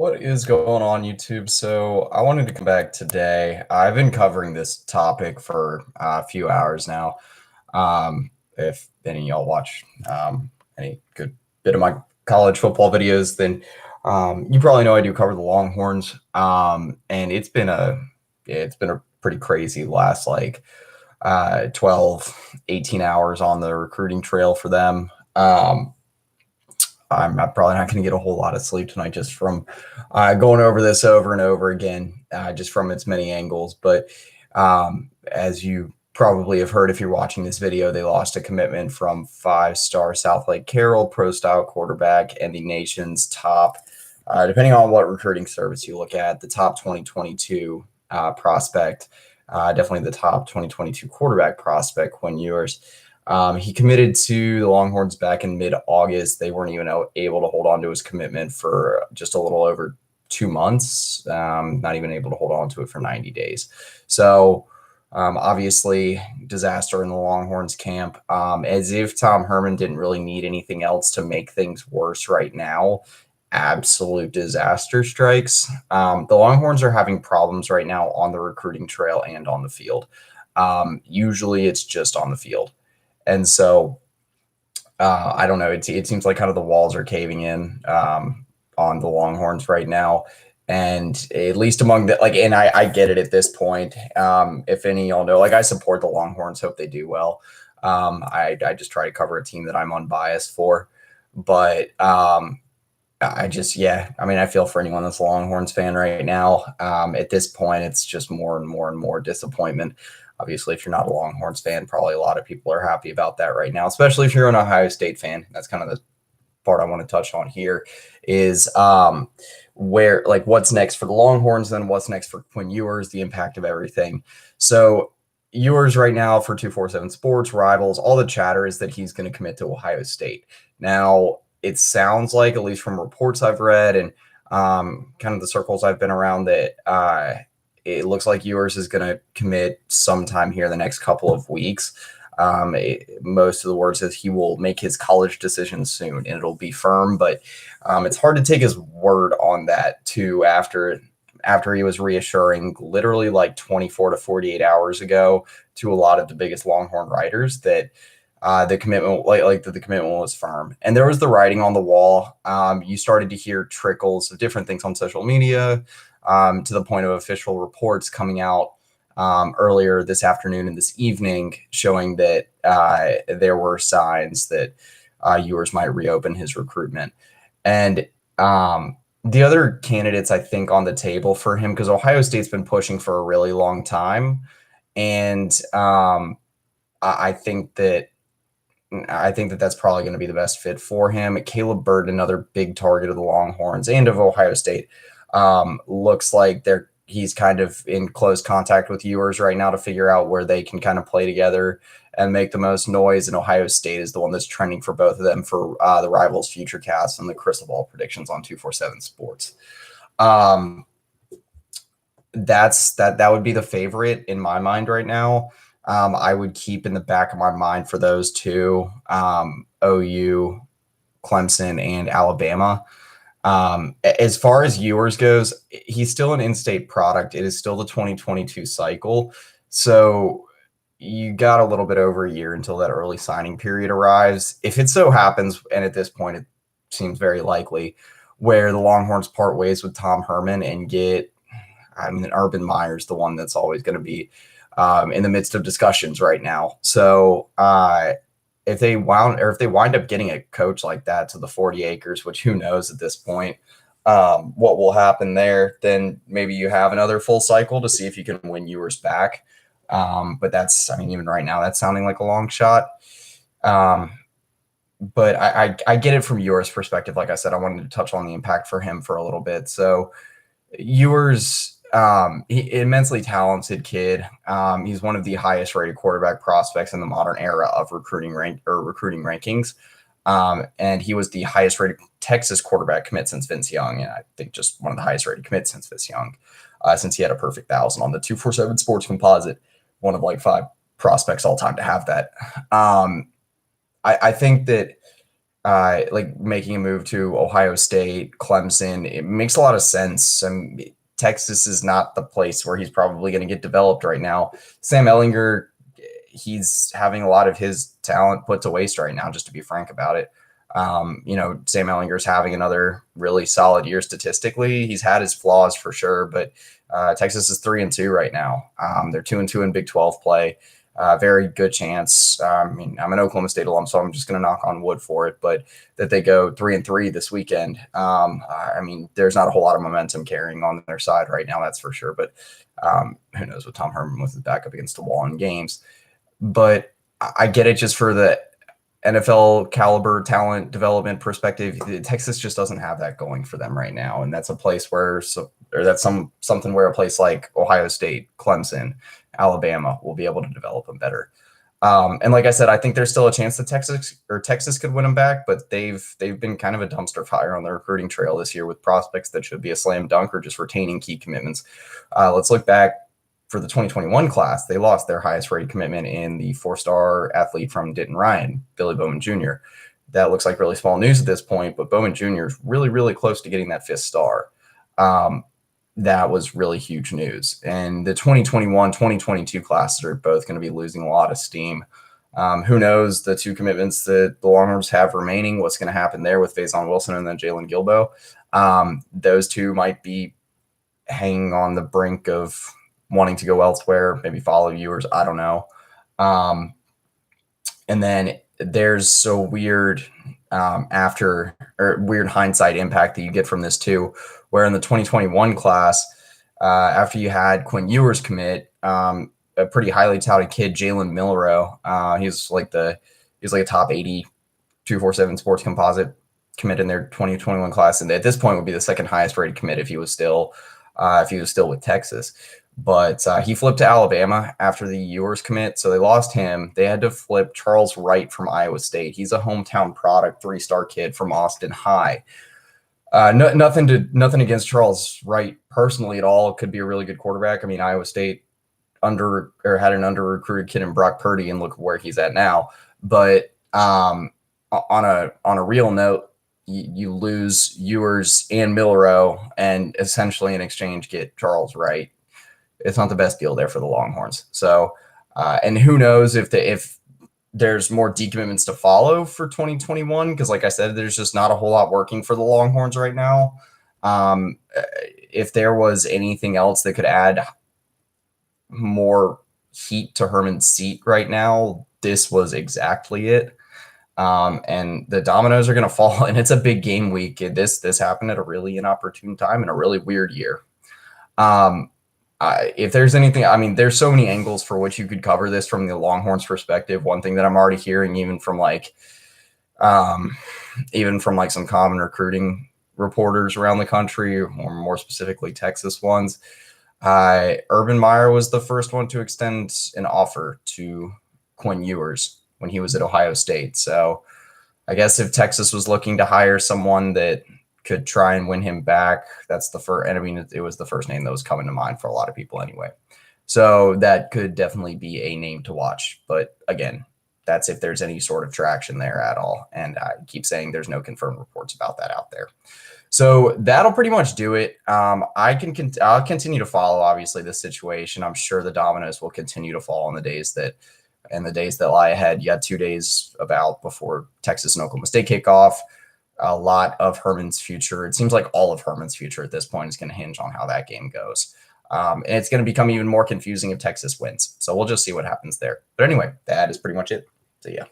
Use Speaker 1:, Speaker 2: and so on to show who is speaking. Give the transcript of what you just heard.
Speaker 1: What is going on YouTube? So I wanted to come back today. I've been covering this topic for a few hours now. If any of y'all watch any good bit of my college football videos, then you probably know I do cover the Longhorns. And it's been a pretty crazy last 12, 18 hours on the recruiting trail for them. I'm probably not going to get a whole lot of sleep tonight just from going over this over and over again, just from its many angles. But as you probably have heard if you're watching this video, they lost a commitment from five-star South Lake Carroll pro-style quarterback and the nation's top, depending on what recruiting service you look at, the top 2022 prospect, definitely the top 2022 quarterback prospect, Quinn Ewers. He committed to the Longhorns back in mid-August. They weren't even able to hold on to his commitment for just a little over 2 months, not even able to hold on to it for 90 days. So obviously disaster in the Longhorns camp, as if Tom Herman didn't really need anything else to make things worse right now. Absolute disaster strikes. The Longhorns are having problems right now on the recruiting trail and on the field. Usually it's just on the field. And so I don't know. It seems like kind of the walls are caving in on the Longhorns right now. And at least among the and I get it at this point. If any of y'all know, I support the Longhorns, hope they do well. I just try to cover a team that I'm unbiased for. But I feel for anyone that's a Longhorns fan right now. At this point, it's just more and more and more disappointment. Obviously, if you're not a Longhorns fan, probably a lot of people are happy about that right now, especially if you're an Ohio State fan. That's kind of the part I want to touch on here is what's next for the Longhorns, then what's next for Quinn Ewers, the impact of everything. So Ewers right now for 247 Sports, Rivals, all the chatter is that he's going to commit to Ohio State. Now, it sounds like, at least from reports I've read and kind of the circles I've been around, that it looks like Ewers is going to commit sometime here in the next couple of weeks. Most of the word says he will make his college decision soon and it'll be firm, but it's hard to take his word on that too after he was reassuring literally 24 to 48 hours ago to a lot of the biggest Longhorn writers that the commitment the commitment was firm. And there was the writing on the wall. You started to hear trickles of different things on social media, to the point of official reports coming out earlier this afternoon and this evening showing that there were signs that Ewers might reopen his recruitment. And the other candidates, I think, on the table for him, because Ohio State's been pushing for a really long time. And I think that that's probably going to be the best fit for him. Caleb Burton, another big target of the Longhorns and of Ohio State, looks like he's kind of in close contact with Ewers right now to figure out where they can kind of play together and make the most noise. And Ohio State is the one that's trending for both of them for the Rivals future cast and the crystal ball predictions on 247 Sports. That would be the favorite in my mind right now. I would keep in the back of my mind for those two, OU, Clemson, and Alabama. As far as Ewers goes, he's still an in-state product. It is still the 2022 cycle. So you got a little bit over a year until that early signing period arrives. If it so happens, and at this point it seems very likely, where the Longhorns part ways with Tom Herman and get, Urban Meyer's the one that's always going to be in the midst of discussions right now. So if they wind up getting a coach like that to the 40 acres, which who knows at this point, what will happen there, then maybe you have another full cycle to see if you can win Ewers back. But that's, even right now, that's sounding like a long shot. But I get it from Ewers' perspective. Like I said, I wanted to touch on the impact for him for a little bit. So Ewers, immensely talented kid. He's one of the highest rated quarterback prospects in the modern era of recruiting rankings. And he was the highest rated Texas quarterback commit since Vince Young. And I think just one of the highest rated commits since Vince Young, since he had a perfect 1,000 on the 247 Sports composite, one of 5 prospects all time to have that. I think that like making a move to Ohio State, Clemson. It makes a lot of sense. Texas is not the place where he's probably going to get developed right now. Sam Ehlinger, he's having a lot of his talent put to waste right now, just to be frank about it. Sam Ehlinger's having another really solid year statistically. He's had his flaws for sure, but Texas is 3-2 right now. They're 2-2 in Big 12 play. Very good chance. I'm an Oklahoma State alum, so I'm just going to knock on wood for it, but that they go 3-3 this weekend. There's not a whole lot of momentum carrying on their side right now, that's for sure. But who knows with Tom Herman with his back up against the wall in games. But I get it just for the NFL caliber talent development perspective. Texas just doesn't have that going for them right now, and that's a place where something where a place like Ohio State, Clemson, Alabama will be able to develop them better. And like I said, I think there's still a chance that Texas could win them back, but they've been kind of a dumpster fire on the recruiting trail this year with prospects that should be a slam dunk or just retaining key commitments. Let's look back. For the 2021 class, they lost their highest rated commitment in the 4-star athlete from Denton Ryan, Billy Bowman Jr. That looks like really small news at this point, but Bowman Jr. is really, really close to getting that 5th star. That was really huge news. And the 2021-2022 classes are both going to be losing a lot of steam. Who knows the 2 commitments that the Longhorns have remaining, what's going to happen there with Faison Wilson and then Jalen Gilbo. Those 2 might be hanging on the brink of wanting to go elsewhere, maybe follow Ewers, I don't know. And then there's a weird weird hindsight impact that you get from this too, where in the 2021 class, after you had Quinn Ewers commit, a pretty highly touted kid, Jalen Milroe, he's like a top 80 247 sports composite commit in their 2021 class, and at this point would be the second highest rated commit if he was still with Texas. But he flipped to Alabama after the Ewers commit, so they lost him. They had to flip Charles Wright from Iowa State. He's a hometown product, 3-star kid from Austin High. Nothing against Charles Wright personally at all. Could be a really good quarterback. Iowa State had an under-recruited kid in Brock Purdy, and look where he's at now. But on a real note, you lose Ewers and Milroe, and essentially in exchange get Charles Wright. It's not the best deal there for the Longhorns. So, and who knows if there's more decommitments to follow for 2021, because like I said, there's just not a whole lot working for the Longhorns right now. If there was anything else that could add more heat to Herman's seat right now, this was exactly it. And the dominoes are going to fall, and it's a big game week. This happened at a really inopportune time in a really weird year. If there's anything, there's so many angles for which you could cover this from the Longhorns perspective. One thing that I'm already hearing, even from some common recruiting reporters around the country, or more specifically Texas ones, Urban Meyer was the first one to extend an offer to Quinn Ewers when he was at Ohio State. So I guess if Texas was looking to hire someone that could try and win him back, that's the first. And it was the first name that was coming to mind for a lot of people anyway. So that could definitely be a name to watch. But again, that's if there's any sort of traction there at all. And I keep saying there's no confirmed reports about that out there. So that'll pretty much do it. I'll continue to follow, obviously, this situation. I'm sure the dominoes will continue to fall in the days that lie ahead. You had 2 days before Texas and Oklahoma State kickoff. A lot of Herman's future, it seems like all of Herman's future at this point, is going to hinge on how that game goes. And it's going to become even more confusing if Texas wins. So we'll just see what happens there. But anyway, that is pretty much it. See ya.